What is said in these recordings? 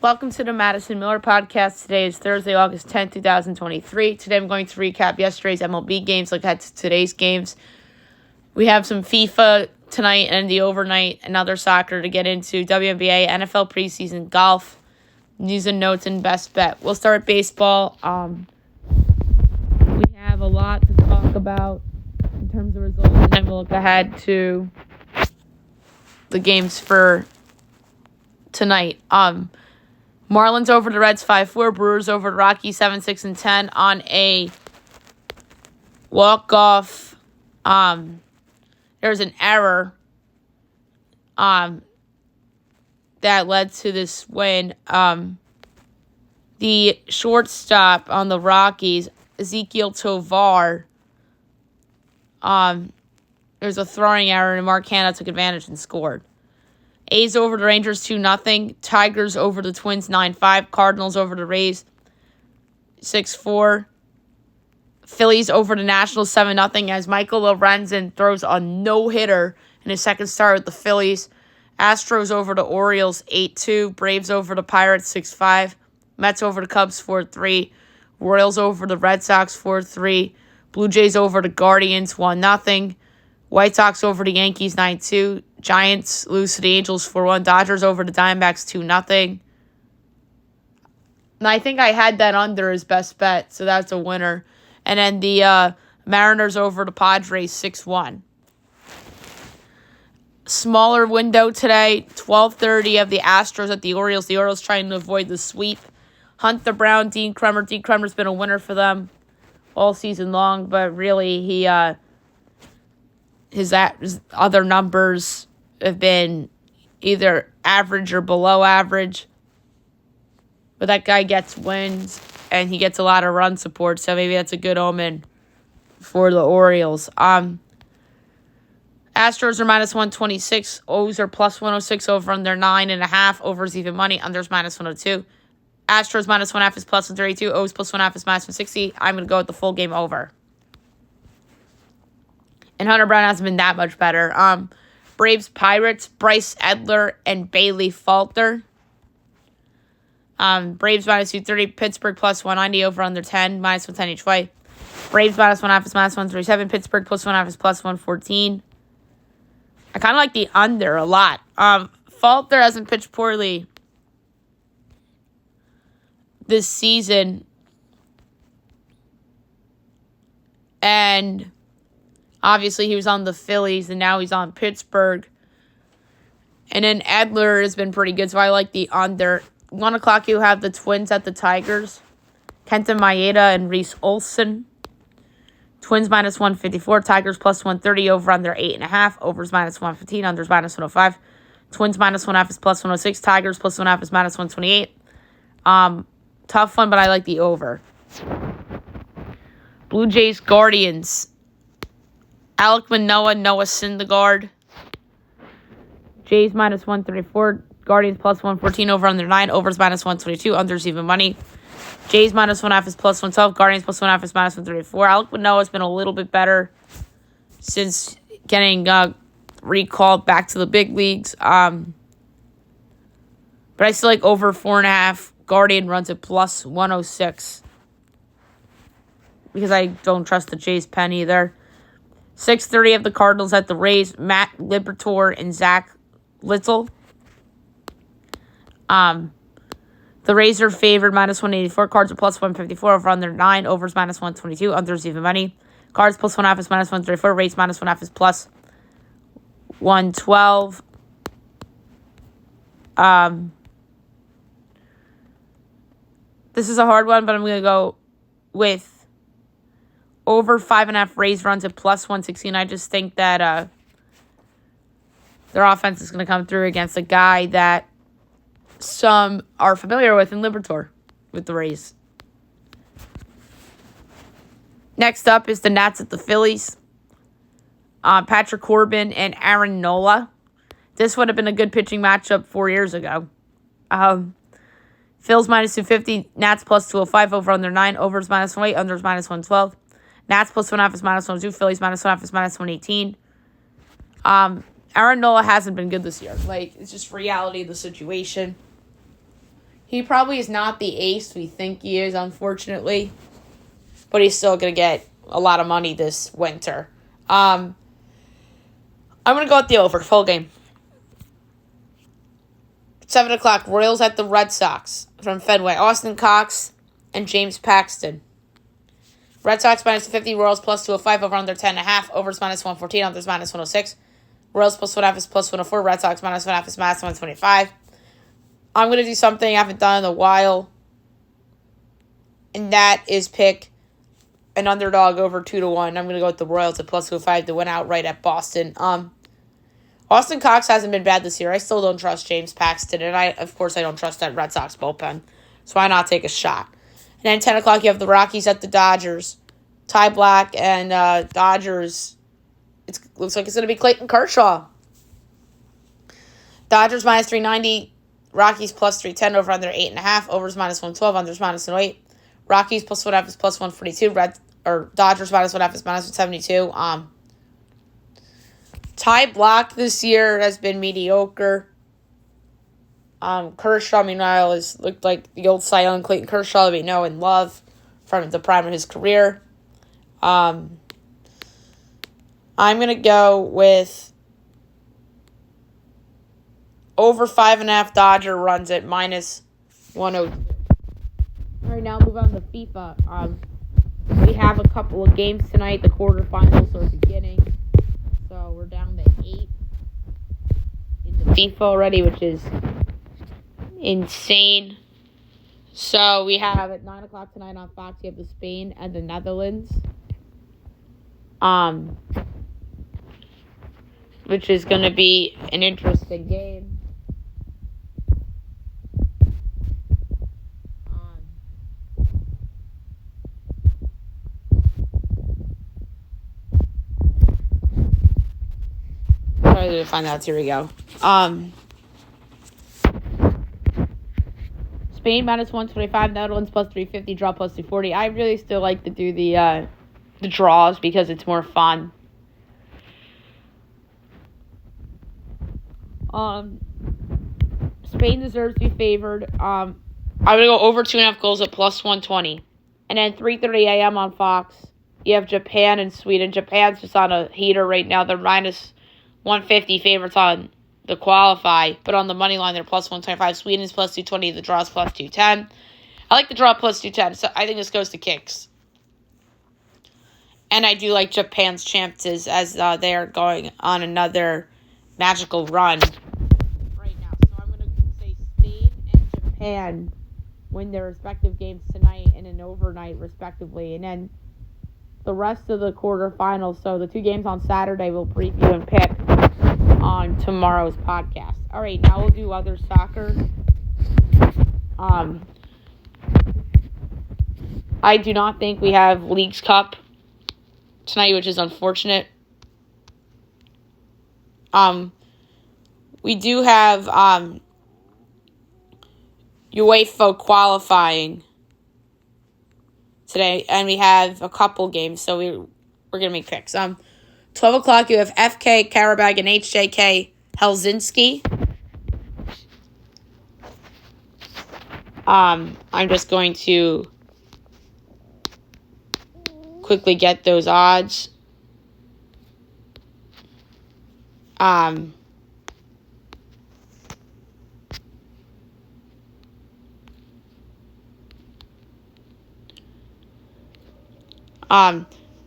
Welcome to the Madison Miller Podcast. Today is Thursday, August 10th, 2023. Today I'm going to recap yesterday's MLB games, look ahead to today's games. We have some FIFA tonight and the overnight and other soccer to get into, WNBA, NFL preseason, golf, news and notes, and best bet. We'll start with baseball. We have a lot to talk about in terms of results, and then we'll look ahead to the games for tonight. Marlins over the Reds 5-4, Brewers over the Rockies 7-6 and 10 on a walk-off. There's an error that led to this win. The shortstop on the Rockies, Ezekiel Tovar, there's a throwing error, and Mark Hanna took advantage and scored. A's over the Rangers 2-0. Tigers over the Twins 9-5. Cardinals over the Rays 6-4. Phillies over the Nationals 7-0 as Michael Lorenzen throws a no-hitter in his second start with the Phillies. Astros over the Orioles 8-2. Braves over the Pirates 6-5. Mets over the Cubs 4-3. Royals over the Red Sox 4-3. Blue Jays over the Guardians 1-0. White Sox over the Yankees 9-2. Giants lose to the Angels 4-1. Dodgers over the Diamondbacks 2-0. And I think I had that under as best bet, so that's a winner. And then the Mariners over the Padres 6-1. Smaller window today, 12:30 of the Astros at the Orioles. The Orioles trying to avoid the sweep. Hunter Brown, Dean Kremer. Dean Kremer's been a winner for them all season long, but really his other numbers have been either average or below average. But that guy gets wins, and he gets a lot of run support, so maybe that's a good omen for the Orioles. Astros are minus 126. O's are plus 106 over under 9.5. Overs even money. Unders minus 102. Astros minus 1.5 is plus 132. O's plus 1.5 is minus 160. I'm going to go with the full game over. And Hunter Brown hasn't been that much better. Braves, Pirates, Bryce Edler, and Bailey Falter. Braves minus 230, Pittsburgh plus 190, over under 10, minus 110 each way. Braves minus 1.5 is minus 137, Pittsburgh plus 1.5 is plus 114. I kind of like the under a lot. Falter hasn't pitched poorly this season. And obviously, he was on the Phillies, and now he's on Pittsburgh. And then Edler has been pretty good, so I like the under. 1 o'clock, you have the Twins at the Tigers. Kenta Maeda and Reese Olson. Twins minus 154. Tigers plus 130. Over under 8.5. Overs minus 115. Unders minus 105. Twins minus 1.5 is plus 106. Tigers plus 1.5 is minus 128. Tough one, but I like the over. Blue Jays, Guardians. Alec Manoah, Noah Syndergaard. Jays minus 134. Guardians plus 114. Over under 9. Overs minus 122. Unders even money. Jays minus 1.5 is plus 112. Guardians plus 1.5 is minus 134. Alec Manoah has been a little bit better since getting recalled back to the big leagues. But I still like over 4.5. Guardian runs at plus 106. Because I don't trust the Jays pen either. 6:30 of the Cardinals at the Rays. Matt Liberatore and Zach Little. The Rays are favored minus 184. Cards are plus 154. Over under 9. Overs minus 122. Unders even money. Cards plus 1.5 is minus 134. Rays minus 1.5 is plus 112. This is a hard one, but I'm going to go with over 5.5. Rays runs at plus 116. I just think that their offense is going to come through against a guy that some are familiar with in Liberatore with the Rays. Next up is the Nats at the Phillies. Patrick Corbin and Aaron Nola. This would have been a good pitching matchup 4 years ago. Phil's minus 250, Nats plus 205, over under 9, overs minus 108, unders minus 112. Nats plus 1.5 is minus 102, Phillies minus 1.5 is minus 118. Aaron Nola hasn't been good this year. It's just reality of the situation. He probably is not the ace we think he is, unfortunately. But he's still going to get a lot of money this winter. I'm going to go with the over, full game. 7 o'clock, Royals at the Red Sox from Fenway. Austin Cox and James Paxton. Red Sox minus 50, Royals plus 205, over under 10.5, overs minus 114, unders minus 106. Royals plus 1.5 is plus 104, Red Sox minus 1.5 is minus 125. I'm going to do something I haven't done in a while, and that is pick an underdog over 2-1. I'm going to go with the Royals at plus 205 to win outright at Boston. Austin Cox hasn't been bad this year. I still don't trust James Paxton, and I don't trust that Red Sox bullpen. So why not take a shot? And then 10 o'clock, you have the Rockies at the Dodgers. Ty Black and Dodgers. It looks like it's going to be Clayton Kershaw. Dodgers minus 390. Rockies plus 310, over under 8.5. Overs minus 112, unders minus 108. Rockies plus 1.5 is plus 142. Dodgers minus 1.5 is minus 172. Ty Black this year has been mediocre. Kershaw, meanwhile, has looked like the old Cy Young Clayton Kershaw that we know and love from the prime of his career. I'm going to go with over 5.5 Dodger runs at minus 102. All right, now move on to FIFA. We have a couple of games tonight. The quarterfinals are beginning. So we're down to 8 in the FIFA already, which is insane. So we have at 9 o'clock tonight on Fox, you have the Spain and the Netherlands. Which is going to be an interesting game. Sorry to find out. Here we go. Spain minus 125, Netherlands plus 350, draw plus 240. I really still like to do the draws because it's more fun. Spain deserves to be favored. I'm going to go over 2.5 goals at plus 120. And then 3:30 a.m. on Fox, you have Japan and Sweden. Japan's just on a heater right now. They're minus 150 favorites on the qualify, but on the money line, they're plus 125. Sweden's plus 220. The draw's plus 210. I like the draw plus 210, so I think this goes to kicks. And I do like Japan's chances as they are going on another magical run right now. So I'm going to say Spain and Japan win their respective games tonight and an overnight, respectively. And then the rest of the quarterfinals, so the 2 games on Saturday, we'll preview and pick on tomorrow's podcast. All right, now we'll do other soccer. I do not think we have Leagues Cup tonight, which is unfortunate. We do have UEFA qualifying today, and we have a couple games, so we're going to make picks. 12 o'clock, you have FK Karabag and HJK Helsinki. I'm just going to quickly get those odds.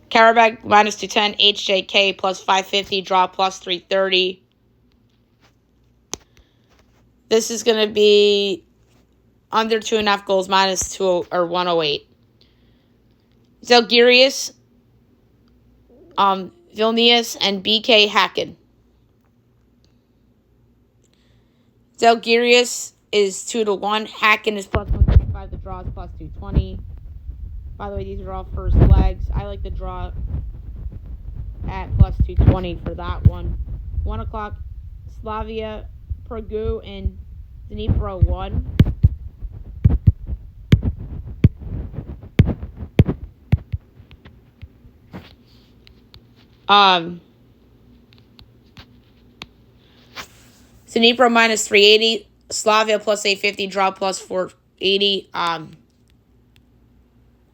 Karabag minus 210, HJK plus 550, draw plus 330. This is going to be under 2.5 goals, minus 2 or 108. Zalgiris, Vilnius, and BK Hacken. Zalgiris is 2-1. Hacken is plus 135. The draw is plus 220. By the way, these are all first legs. I like the draw at plus 220 for that one. 1 o'clock, Slavia, Prague, and Dnipro 1. Dnipro minus 380. Slavia plus 850, draw plus 480.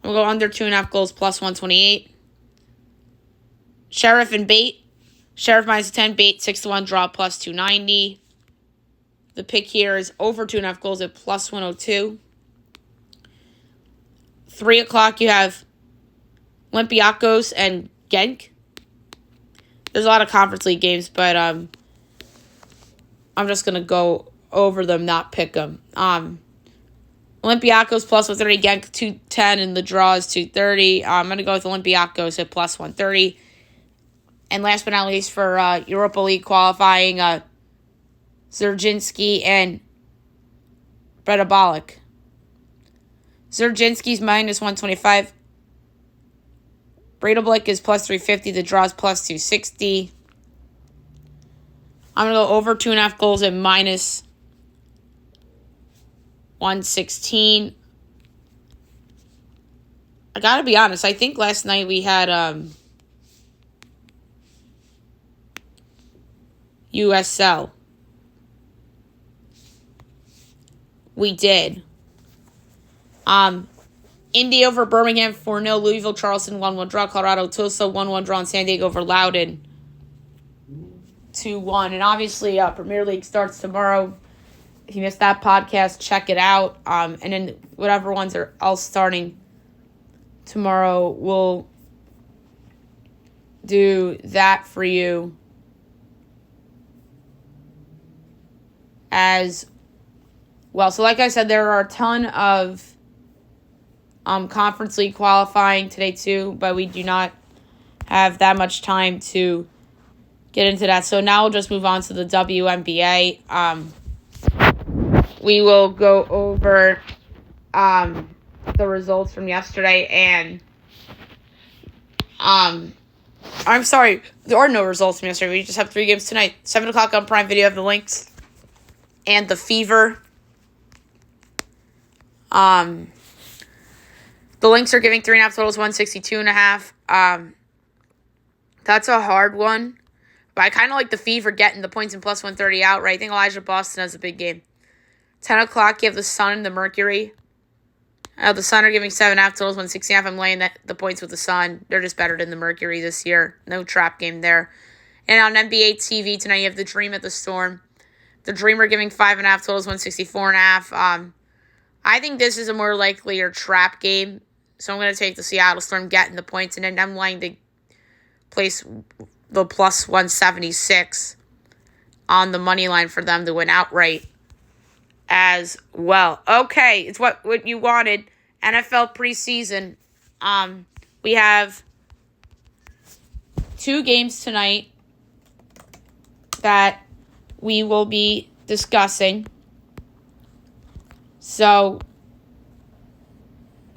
We'll go under 2.5 goals plus 128. Sheriff and Bait. Sheriff minus 10, Bait 6-1, draw plus 290. The pick here is over 2.5 goals at plus 102. 3 o'clock, you have Olympiacos and Genk. There's a lot of Conference League games, but I'm just going to go over them, not pick them. Olympiacos plus 130, Genk 210, and the draw is 230. I'm going to go with Olympiacos at plus 130. And last but not least, for Europa League qualifying, Zerjinski and Bredabolik. Zerjinski's minus 125. Bredabolik is plus 350. The draw is plus 260. I'm going to go over 2.5 goals at minus 116. I got to be honest. I think last night we had USL. We did. Indy over Birmingham 4-0. Louisville Charleston 1-1 draw. Colorado Tulsa 1-1 draw. And San Diego over Loudoun 2-1. And obviously Premier League starts tomorrow. If you missed that podcast, check it out. And then whatever ones are all starting tomorrow, we'll do that for you as well. So like I said, there are a ton of Conference League qualifying today too, but we do not have that much time to get into that. So now we'll just move on to the WNBA. We will go over the results from yesterday, and I'm sorry, there are no results from yesterday. We just have 3 games tonight. 7 o'clock on Prime Video. Have the links and the Fever. The links are giving 3.5 totals, 162.5. That's a hard one, but I kind of like the Fever getting the points and plus 130 outright. I think Elijah Boston has a big game. 10 o'clock, you have the Sun and the Mercury. The Sun are giving 7.5 totals, 160.5. I'm laying the points with the Sun. They're just better than the Mercury this year. No trap game there. And on NBA TV tonight, you have the Dream at the Storm. The Dream are giving 5.5 totals, 164.5. I think this is a more likelier trap game. So I'm going to take the Seattle Storm getting the points. And then I'm laying to place the plus 176 on the money line for them to win outright as well. Okay, it's what you wanted. NFL preseason. We have 2 games tonight that we will be discussing. So,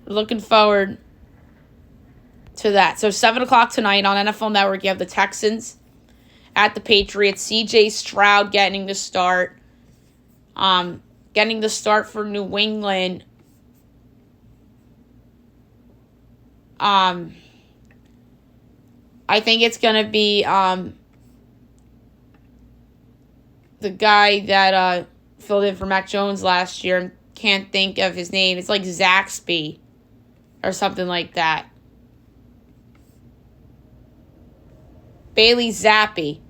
looking forward to that. So, 7 o'clock tonight on NFL Network, you have the Texans at the Patriots. C.J. Stroud getting the start. Getting the start for New England. I think it's going to be the guy that filled in for Mac Jones last year. Can't think of his name. It's like Zaxby or something like that. Bailey Zappi.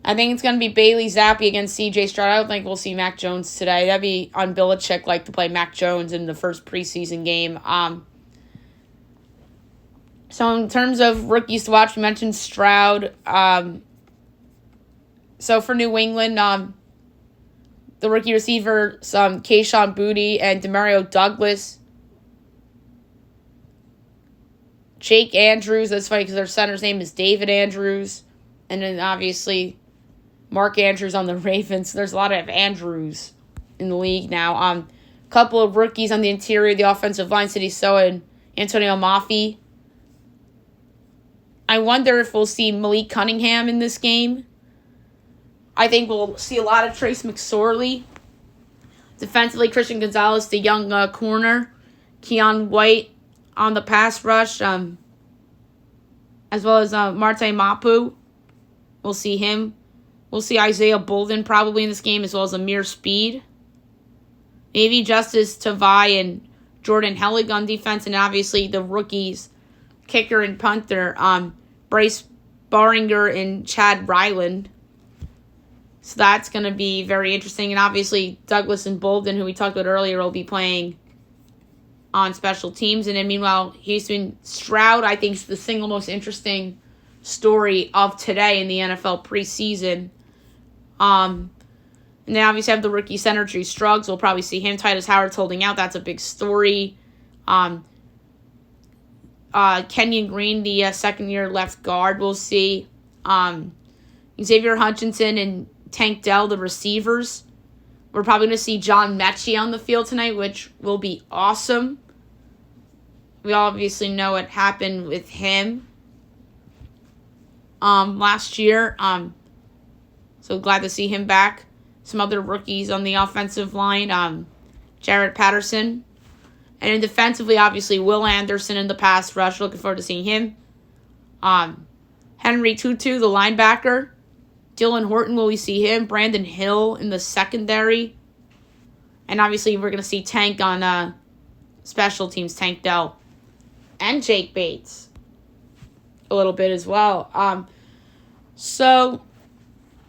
I think it's going to be Bailey Zappi against C.J. Stroud. I don't think we'll see Mac Jones today. That'd be on Belichick, like to play Mac Jones in the first preseason game. So in terms of rookies to watch, we mentioned Stroud. So for New England, the rookie receivers, Kayshon Boutte and Demario Douglas. Jake Andrews, that's funny because their center's name is David Andrews. And then obviously Mark Andrews on the Ravens. There's a lot of Andrews in the league now. A couple of rookies on the interior, the offensive line, Sidney Soa and Antonio Mafi. I wonder if we'll see Malik Cunningham in this game. I think we'll see a lot of Trace McSorley. Defensively, Christian Gonzalez, the young corner. Keon White on the pass rush. As well as Marte Mapu. We'll see him We'll see Isaiah Bolden probably in this game, as well as Amir Speed. Maybe Justice Tavai and Jordan Hellig on defense, and obviously the rookies, kicker and punter, Bryce Baringer and Chad Ryland. So that's going to be very interesting. And obviously Douglas and Bolden, who we talked about earlier, will be playing on special teams. And then meanwhile, Houston Stroud, I think, is the single most interesting story of today in the NFL preseason. And then obviously have the rookie center, Drew Struggs. We'll probably see him. Titus Howard's holding out. That's a big story. Kenyon Green, the second-year left guard, we'll see. Xavier Hutchinson and Tank Dell, the receivers. We're probably going to see John Mechie on the field tonight, which will be awesome. We obviously know what happened with him last year. So glad to see him back. Some other rookies on the offensive line. Jarrett Patterson. And then defensively, obviously, Will Anderson in the pass rush. Looking forward to seeing him. Henry Tutu, the linebacker. Dylan Horton, will we see him? Brandon Hill in the secondary. And obviously, we're going to see Tank on special teams, Tank Dell. And Jake Bates a little bit as well. So,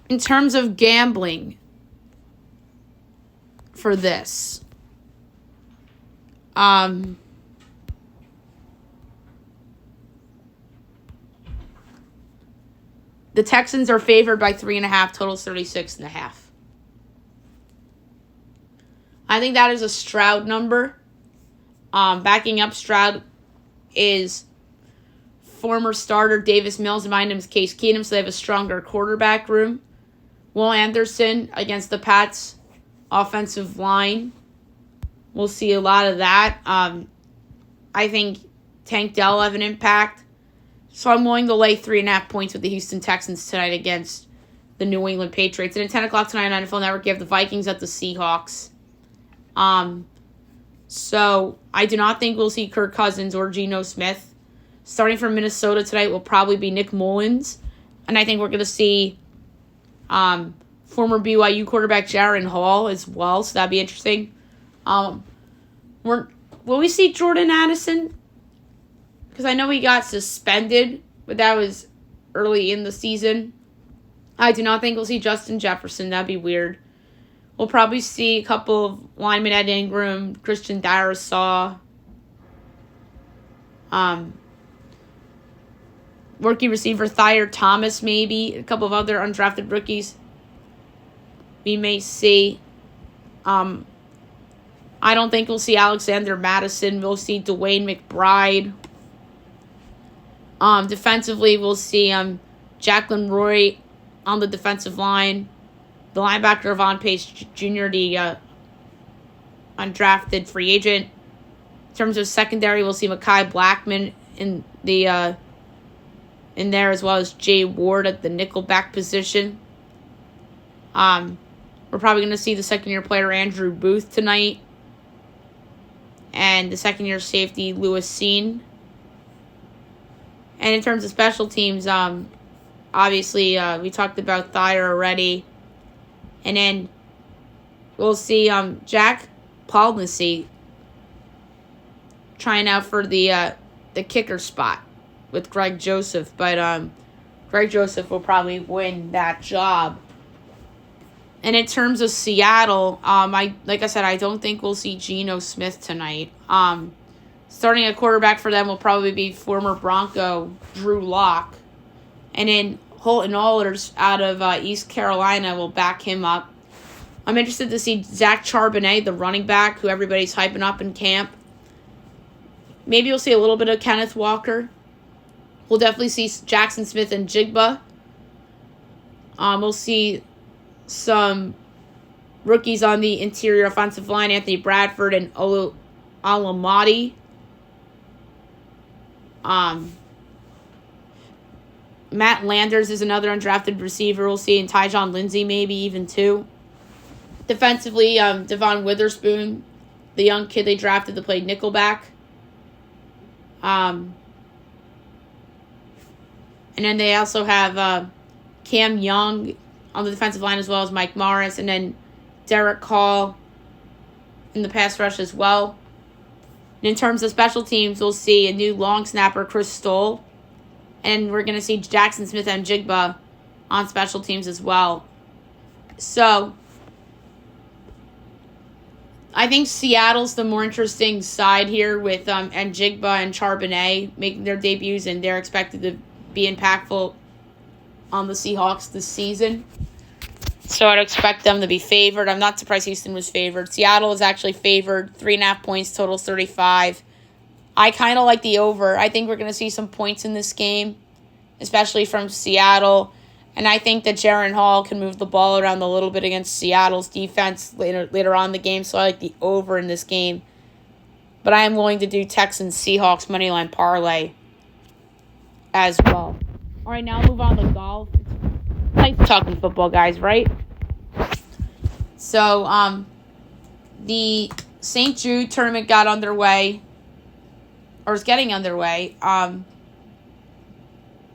in terms of gambling for this, the Texans are favored by 3.5. Total's 36.5. I think that is a Stroud number. Backing up Stroud is former starter Davis Mills, and behind him is Case Keenum, so they have a stronger quarterback room. Will Anderson against the Pats offensive line. We'll see a lot of that. I think Tank Dell will have an impact. So I'm willing to lay 3.5 points with the Houston Texans tonight against the New England Patriots. And at 10 o'clock tonight on NFL Network, you have the Vikings at the Seahawks. So I do not think we'll see Kirk Cousins or Geno Smith. Starting from Minnesota tonight will probably be Nick Mullins. And I think we're going to see former BYU quarterback Jaron Hall as well. So that'd be interesting. Will we see Jordan Addison? Because I know he got suspended, but that was early in the season. I do not think we'll see Justin Jefferson. That'd be weird. We'll probably see a couple of linemen, Ed Ingram, Christian Darrisaw. Rookie receiver Thayer Thomas, maybe. A couple of other undrafted rookies we may see. I don't think we'll see Alexander Madison. We'll see Dwayne McBride. Defensively, we'll see Jacqueline Roy on the defensive line. The linebacker, Von Pace Jr., the undrafted free agent. In terms of secondary, we'll see Mekhi Blackman in there, as well as Jay Ward at the nickelback position. We're probably going to see the second-year player Andrew Booth tonight. And the second-year safety, Lewis Seen. And in terms of special teams, obviously, we talked about Thayer already. And then we'll see Jack Palmacy trying out for the kicker spot with Greg Joseph. But Greg Joseph will probably win that job. And in terms of Seattle, like I said, I don't think we'll see Geno Smith tonight. Starting a quarterback for them will probably be former Bronco Drew Lock. And then Holton Allers out of East Carolina will back him up. I'm interested to see Zach Charbonnet, the running back, who everybody's hyping up in camp. Maybe you'll see a little bit of Kenneth Walker. We'll definitely see Jackson Smith and Jigba. We'll see some rookies on the interior offensive line, Anthony Bradford and Alamati. Matt Landers is another undrafted receiver we'll see, and Tyjon Lindsey maybe even too. Defensively, Devon Witherspoon, the young kid they drafted to play nickelback. And then they also have Cam Young on the defensive line, as well as Mike Morris, and then Derek Hall in the pass rush as well. And in terms of special teams, we'll see a new long snapper, Chris Stoll, and we're going to see Jackson Smith and Jigba on special teams as well. So I think Seattle's the more interesting side here with Njigba and Charbonnet making their debuts, and they're expected to be impactful on the Seahawks this season. So I'd expect them to be favored. I'm not surprised Houston was favored. Seattle is actually favored. 3.5 points, total 35. I kind of like the over. I think we're going to see some points in this game, especially from Seattle. And I think that Jaren Hall can move the ball around a little bit against Seattle's defense later on in the game. So I like the over in this game. But I am willing to do Texans-Seahawks moneyline parlay as well. All right, now move on to golf. It's nice talking football, guys, right? So the St. Jude tournament got underway, or is getting underway.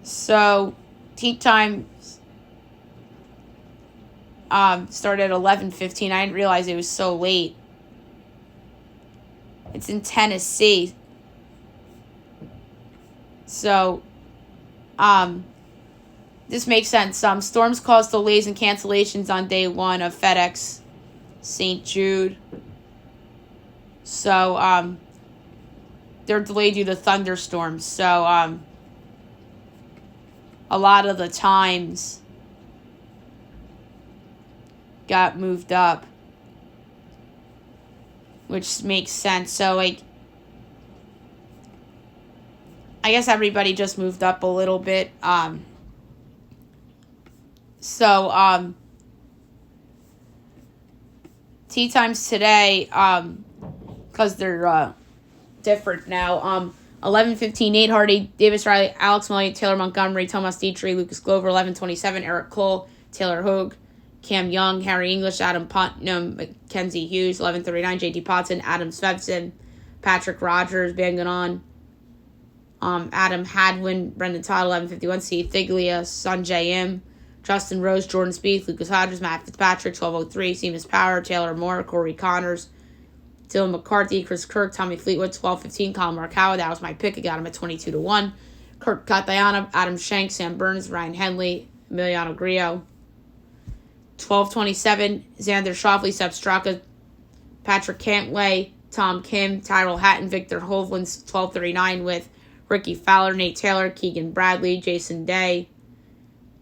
So tee time started at 11:15. I didn't realize it was so late. It's in Tennessee. So this makes sense. Storms caused delays and cancellations on day one of FedEx St. Jude. So they're delayed due to thunderstorms. So a lot of the times got moved up, which makes sense. So, like, I guess everybody just moved up a little bit. Tee times today, because they're different now. 11:15, Nate Hardy, Davis Riley, Alex Molly, Taylor Montgomery, Tomas Dietrich, Lucas Glover. 11:27, Eric Cole, Taylor Hogue, Cam Young, Harry English, Adam Putnam, Mackenzie Hughes. 11:39, J.D. Potson, Adam Svensson, Patrick Rogers, Banganon, Adam Hadwin, Brendan Todd. 11:51, C. Thiglia, Sanjay M, Justin Rose, Jordan Spieth, Lucas Hodges, Matt Fitzpatrick. 12:03, Seamus Power, Taylor Moore, Corey Connors, Dylan McCarthy, Chris Kirk, Tommy Fleetwood. 12:15, Colin Morikawa. That was my pick. I got him at 22-1. Kirk Katayana, Adam Shank, Sam Burns, Ryan Henley, Emiliano Grillo. 12:27, Xander Schauffele, Sepp Straka, Patrick Cantlay, Tom Kim, Tyrell Hatton, Victor Hovland. 12:39 with Ricky Fowler, Nate Taylor, Keegan Bradley, Jason Day,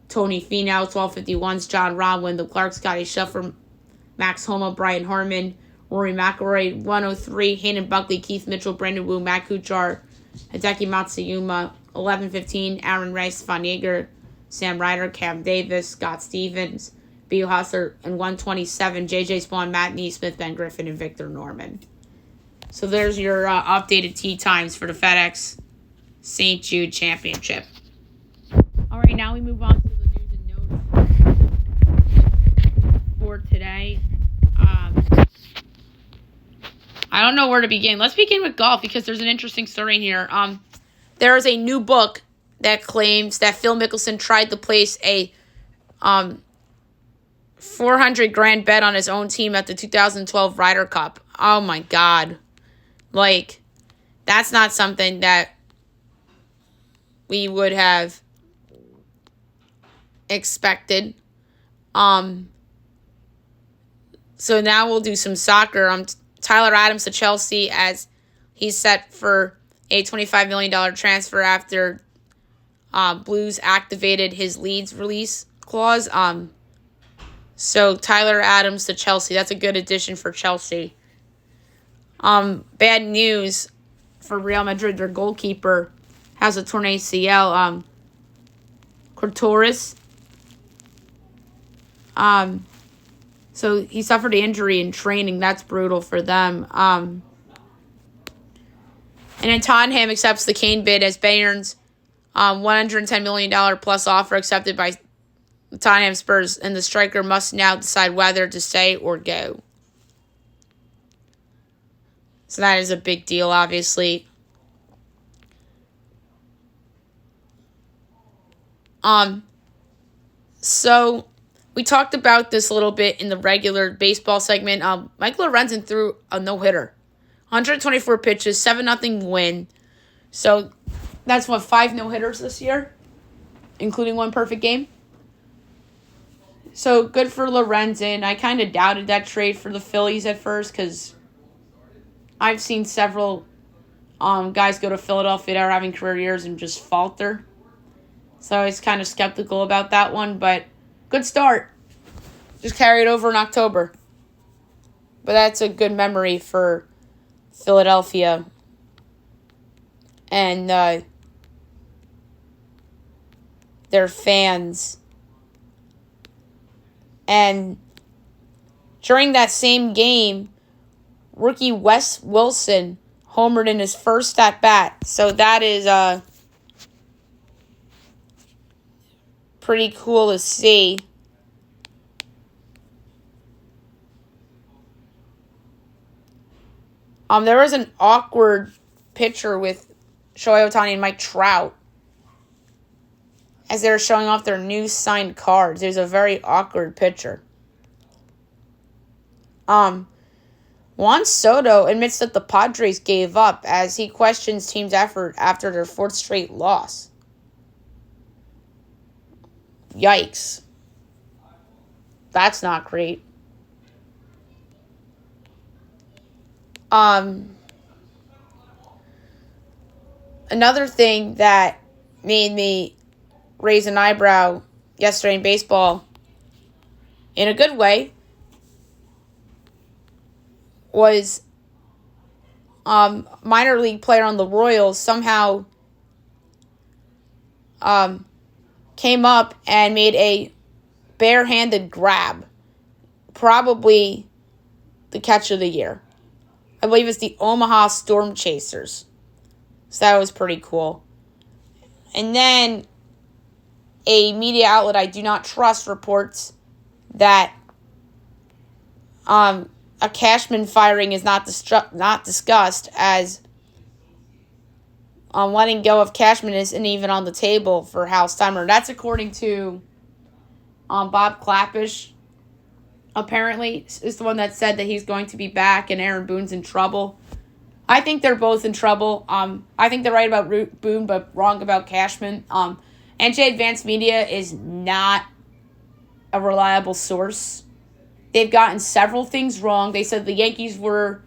Tony Finau. 12:51's John Rahm, Wendell Clark, Scotty Scheffler, Max Homa, Brian Harmon, Rory McIlroy. 103, Hayden Buckley, Keith Mitchell, Brandon Wu, Matt Kuchar, Hideki Matsuyama. 11:15, Aaron Rice, Stefan Yeager, Sam Ryder, Cam Davis, Scott Stevens, Beal Hustler. And 127, J.J. Spawn, Matt Neesmith, Ben Griffin, and Victor Norman. So there's your updated tee times for the FedEx St. Jude Championship. All right, now we move on to the news and notes for today. I don't know where to begin. Let's begin with golf because there's an interesting story here. There is a new book that claims that Phil Mickelson tried to place a $400,000 bet on his own team at the 2012 Ryder Cup. Oh my God. Like, that's not something that we would have expected. So now we'll do some soccer. Tyler Adams to Chelsea as he's set for a $25 million transfer after Blues activated his Leeds release clause. So Tyler Adams to Chelsea. That's a good addition for Chelsea. Bad news for Real Madrid. Their goalkeeper has a torn ACL. Courtois. So he suffered an injury in training. That's brutal for them. And then Tottenham accepts the Kane bid as Bayern's $110 million plus offer accepted by Tottenham Spurs, and the striker must now decide whether to stay or go. So that is a big deal, obviously. So We talked about this a little bit in the regular baseball segment. Mike Lorenzen threw a no-hitter. 124 pitches, 7-0 win. So that's 5 no-hitters this year, including 1 perfect game. So good for Lorenzen. I kind of doubted that trade for the Phillies at first because I've seen several guys go to Philadelphia that are having career years and just falter. So I was kind of skeptical about that one, but good start. Just carried over in October. But that's a good memory for Philadelphia. And their fans. And during that same game, rookie Wes Wilson homered in his first at-bat. So that is pretty cool to see. There was an awkward picture with Shohei Ohtani and Mike Trout as they were showing off their new signed cards. It was a very awkward picture. Juan Soto admits that the Padres gave up as he questions team's effort after their 4th straight loss. Yikes. That's not great. Another thing that made me raise an eyebrow yesterday in baseball, in a good way, was minor league player on the Royals somehow came up and made a barehanded grab. Probably the catch of the year. I believe it's the Omaha Storm Chasers. So that was pretty cool. And then a media outlet I do not trust reports that a Cashman firing is not discussed, as letting go of Cashman isn't even on the table for Hal Steimer. That's according to Bob Clappish. Apparently, is the one that said that he's going to be back and Aaron Boone's in trouble. I think they're both in trouble. I think they're right about Boone, but wrong about Cashman. NJ Advanced Media is not a reliable source. They've gotten several things wrong. They said the Yankees were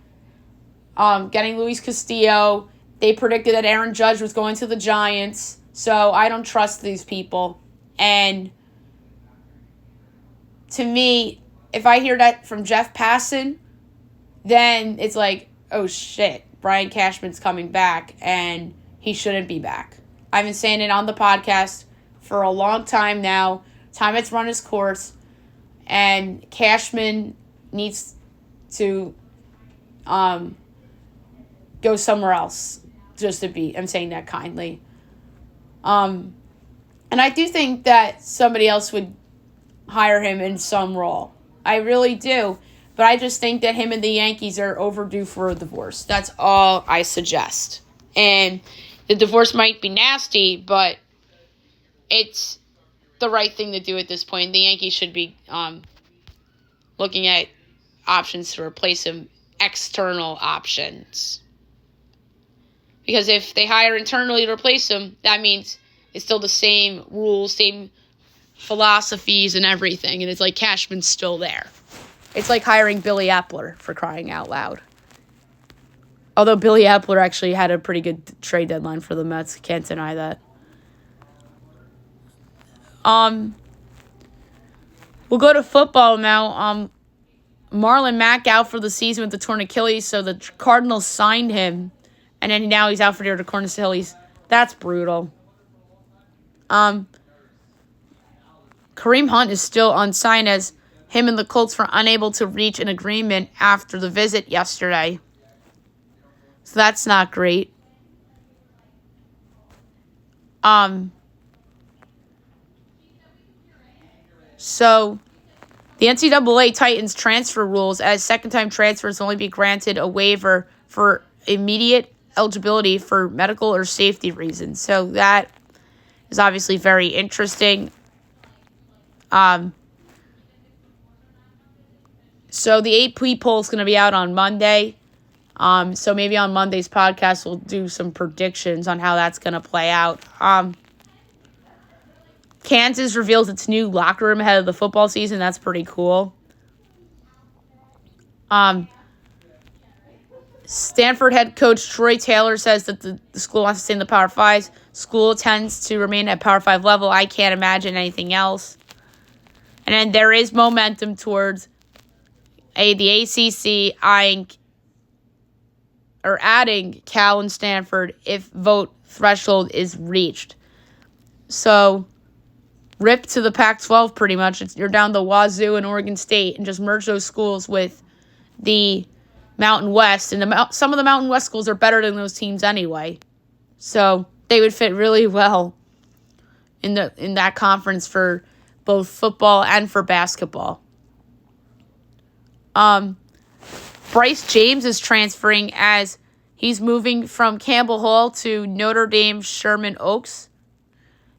getting Luis Castillo. They predicted that Aaron Judge was going to the Giants. So I don't trust these people. And to me, if I hear that from Jeff Passan, then it's like, oh shit, Brian Cashman's coming back and he shouldn't be back. I've been saying it on the podcast for a long time now. Time it's run its course. And Cashman needs to go somewhere else. Just to be, I'm saying that kindly. And I do think that somebody else would hire him in some role. I really do. But I just think that him and the Yankees are overdue for a divorce. That's all I suggest. And the divorce might be nasty, but it's the right thing to do at this point. The Yankees should be looking at options to replace him, external options. Because if they hire internally to replace him, that means it's still the same rules, same philosophies and everything. And it's like Cashman's still there. It's like hiring Billy Epler, for crying out loud. Although Billy Epler actually had a pretty good trade deadline for the Mets. Can't deny that. We'll go to football now. Marlon Mack out for the season with the torn Achilles, so the Cardinals signed him, and then now he's out for the torn Achilles. That's brutal. Kareem Hunt is still unsigned as him and the Colts were unable to reach an agreement after the visit yesterday. So that's not great. So the NCAA tightens transfer rules as second-time transfers only be granted a waiver for immediate eligibility for medical or safety reasons. So that is obviously very interesting. So the AP poll is going to be out on Monday. So maybe on Monday's podcast, we'll do some predictions on how that's going to play out. Kansas reveals its new locker room ahead of the football season. That's pretty cool. Stanford head coach Troy Taylor says that the school wants to stay in the Power 5. School tends to remain at Power 5 level. I can't imagine anything else. And then there is momentum towards the ACC adding Cal and Stanford if vote threshold is reached. So, rip to the Pac-12 pretty much. You're down to Wazoo and Oregon State, and just merge those schools with the Mountain West. And some of the Mountain West schools are better than those teams anyway. So, they would fit really well in that conference for both football and for basketball. Bryce James is transferring as he's moving from Campbell Hall to Notre Dame Sherman Oaks,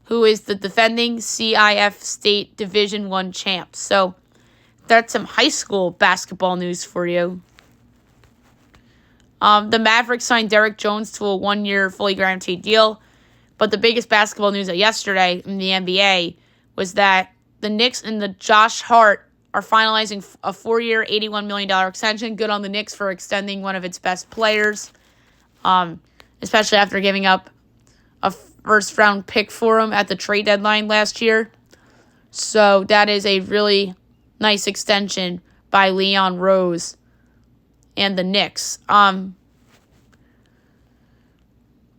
who is the defending CIF State Division I champ. So that's some high school basketball news for you. The Mavericks signed Derek Jones to a 1-year fully guaranteed deal. But the biggest basketball news yesterday in the NBA was that the Knicks and the Josh Hart are finalizing a 4-year, $81 million extension. Good on the Knicks for extending one of its best players, especially after giving up a first-round pick for him at the trade deadline last year. So that is a really nice extension by Leon Rose and the Knicks. The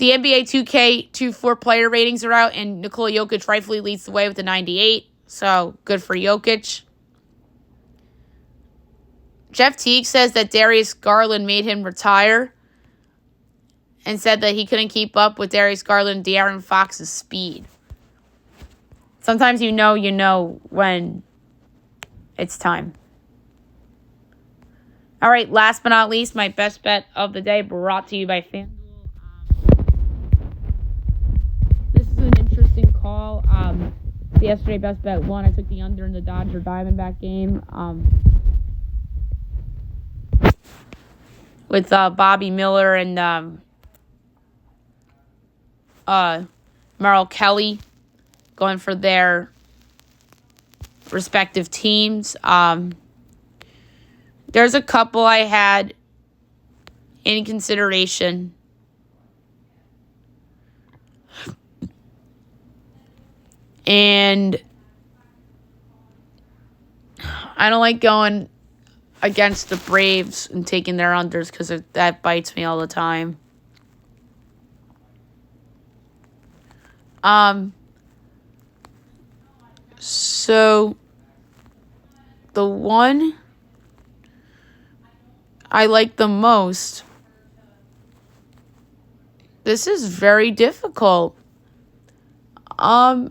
NBA 2K24 player ratings are out, and Nikola Jokic rightfully leads the way with the 98. So, good for Jokic. Jeff Teague says that Darius Garland made him retire and said that he couldn't keep up with Darius Garland and De'Aaron Fox's speed. Sometimes you know when it's time. All right, last but not least, my best bet of the day brought to you by FanDuel. This is an interesting call. Yesterday, best bet won. I took the under in the Dodger Diamondback game. With Bobby Miller and Merrill Kelly going for their respective teams. There's a couple I had in consideration. And I don't like going against the Braves and taking their unders because that bites me all the time. So the one I like the most, this is very difficult. I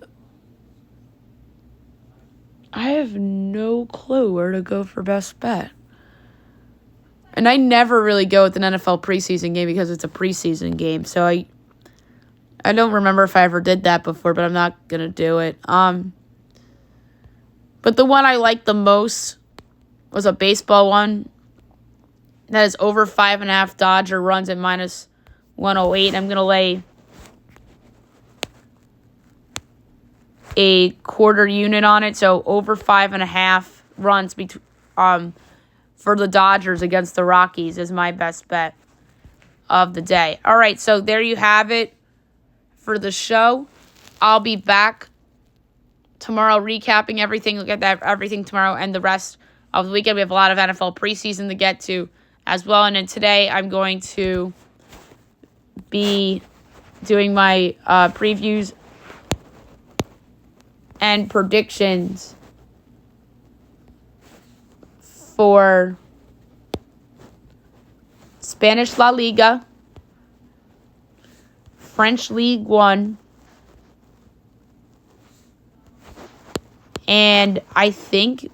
have no clue where to go for best bet. And I never really go with an NFL preseason game because it's a preseason game. So I don't remember if I ever did that before, but I'm not going to do it. But the one I liked the most was a baseball one. That is over 5.5 Dodger runs at minus 108. I'm going to lay a quarter unit on it. So over 5.5 runs for the Dodgers against the Rockies is my best bet of the day. All right, so there you have it for the show. I'll be back tomorrow recapping everything. Look at that everything tomorrow and the rest of the weekend. We have a lot of NFL preseason to get to as well. And then today I'm going to be doing my previews and predictions for Spanish La Liga, French League One, and I think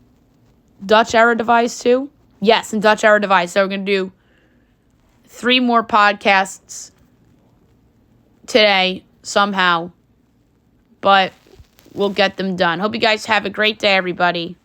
Dutch Eredivisie too. Yes, and Dutch Eredivisie. So we're going to do 3 more podcasts today somehow, but we'll get them done. Hope you guys have a great day, everybody.